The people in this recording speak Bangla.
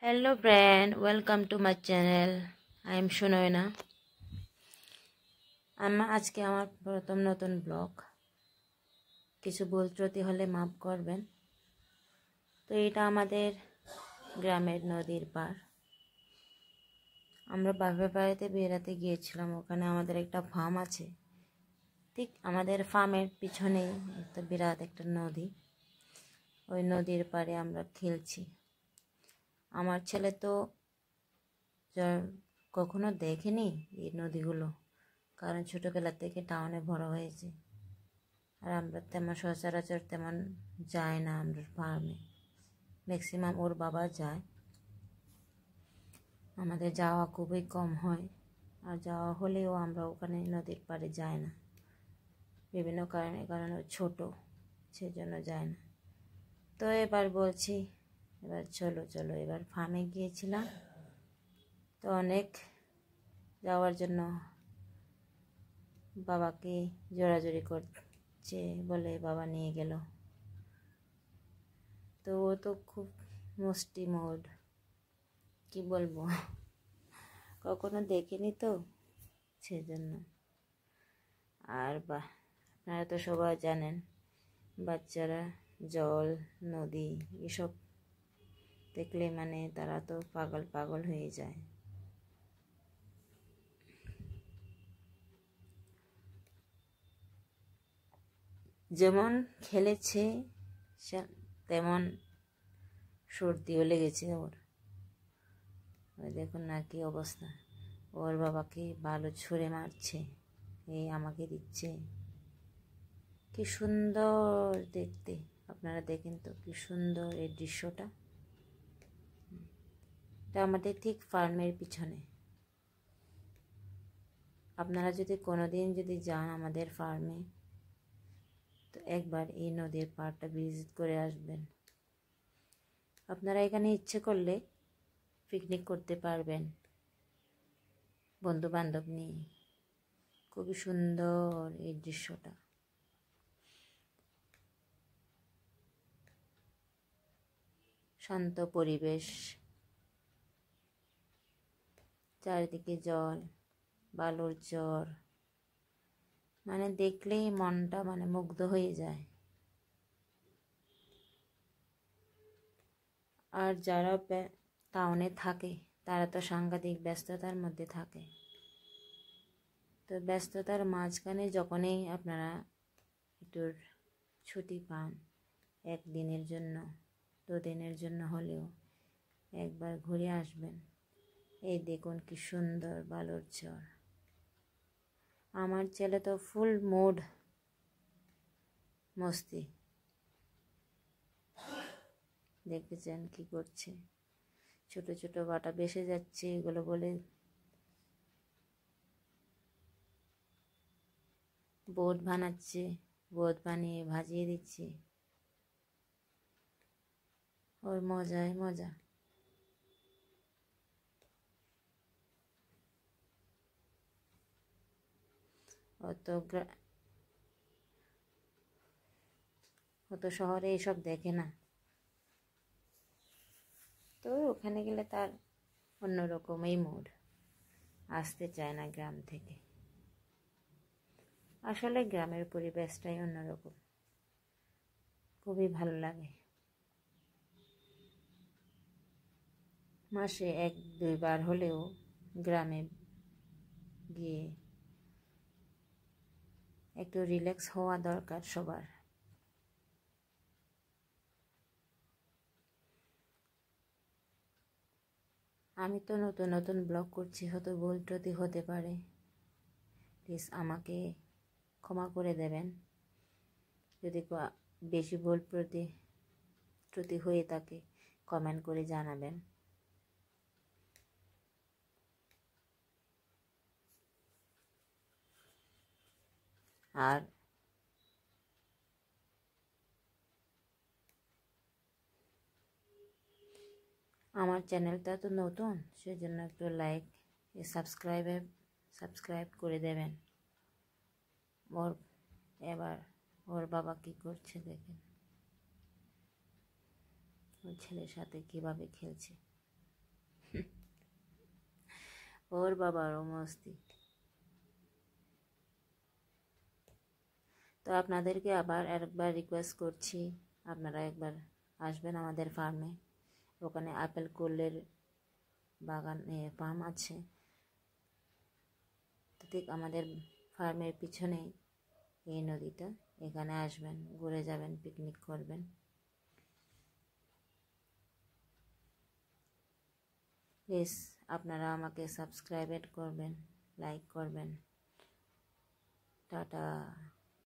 Hello friend, welcome to my channel. I am Shunoyna. আজকে আমার প্রথম নতুন ব্লগ। কিছু ভুল ত্রুটি হলে মাফ করবেন। তো এটা আমাদের গ্রামের নদীর পার। আমরা বাপের বাড়িতে বেড়াতে গিয়েছিলাম। ওখানে আমাদের একটা ফার্ম আছে। ঠিক আমাদের ফার্মের পিছনেই একটা বিরাট একটা নদী। ওই নদীর পাড়ে আমরা খেলছি। আমার ছেলে তো কখনো দেখেনি এই নদীগুলো, কারণ ছোটোবেলা থেকে টাউনে বড় হয়েছে। আর আমরা তেমন সচরাচর তেমন যাই না আমরা ফার্মে। ম্যাক্সিমাম ওর বাবা যায়, আমাদের যাওয়া খুবই কম হয়। আর যাওয়া হলেও আমরা ওখানে নদীর পাড়ে যাই না, বিভিন্ন কারণে ও ছোটো, সেজন্য যায় না। তো এবার বলছি, এবার চলো এবার ফার্মে গিয়েছিলাম। তো অনেক যাওয়ার জন্য বাবাকে জোরাজোরি করছে বলে বাবা নিয়ে গেল। তো ও তো খুব মিষ্টি মোড, কি বলবো, কখনো দেখিনি তো, সেজন্য। আর আপনারা তো সবাই জানেন, বাচ্চারা জল, নদী এসব দেখলে মানে তারা তো পাগল হয়ে যায়। যেমন খেলেছে তেমন সর্দিও লেগেছে ওর। ওই দেখুন না কি অবস্থা। ওর বাবাকে ভালো ছুঁড়ে মারছে, এই আমাকে দিচ্ছে। কি সুন্দর দেখতে, আপনারা দেখেন তো কি সুন্দর এই দৃশ্যটা। এটা আমাদের ঠিক ফার্মের পিছনে। আপনারা যদি কোনোদিন যান আমাদের ফার্মে, তো একবার এই নদীর পাড়টা ভিজিট করে আসবেন। আপনারা এখানে ইচ্ছে করলে পিকনিক করতে পারবেন বন্ধু বান্ধব নিয়ে। খুবই সুন্দর এই দৃশ্যটা। শান্ত পরিবেশ, চারিদিকে জল, বালুর চর, মানে দেখলেই মনটা মানে মুগ্ধ হয়ে যায়। আর যারা টাউনে থাকে তারা তো সাংঘাতিক ব্যস্ততার মধ্যে থাকে। তো ব্যস্ততার মাঝখানে যখনই আপনারা একটু ছুটি পান, একদিনের জন্য, 2 দিনের জন্য হলেও একবার ঘুরে আসবেন। এই দেখুন কি সুন্দর বালুর চর। আমার ছেলে তো ফুল মুড মস্তি, দেখেছেন কি করছে। ছোট ছোট বাটা ভেসে যাচ্ছে, এগুলো বলে বোট বানাচ্ছে, বোট বানিয়ে ভাজিয়ে দিচ্ছে। ওর মজায় মজা। ও তো শহরে এসব দেখে না, তো ওখানে গেলে তার অন্যরকমই মুড, আসতে চায় না গ্রাম থেকে। আসলে গ্রামের পরিবেশটাই অন্যরকম, খুবই ভালো লাগে। মাসে 1-2 বার হলেও গ্রামে গিয়ে একটু রিল্যাক্স হওয়া দরকার সবার। আমি তো নতুন ব্লগ করছি, হয়তো ভুল ত্রুটি হতে পারে, প্লিজ আমাকে ক্ষমা করে দেবেন। যদি বেশি ভুল ত্রুটি হয়ে থাকে কমেন্ট করে জানাবেন। আর আমার চ্যানেলটা তো নতুন, সেজন্য একটু লাইক, সাবস্ক্রাইব করে দেবেন। এবার ওর বাবা কি করছে দেখেন, ওর ছেলের সাথে কিভাবে খেলছে। ওর বাবারও মস্তি। তো আপনাদেরকে আবার একবার রিকোয়েস্ট করছি, আপনারা একবার আসবেন আমাদের ফার্মে। ওখানে আপেল কুলের বাগান ফার্ম আছে। তো ঠিক আমাদের ফার্মের পিছনেই এই নদীটা, এখানে আসবেন, ঘুরে যাবেন, পিকনিক করবেন। প্লিজ আপনারা আমাকে সাবস্ক্রাইব করবেন, লাইক করবেন। টাটা।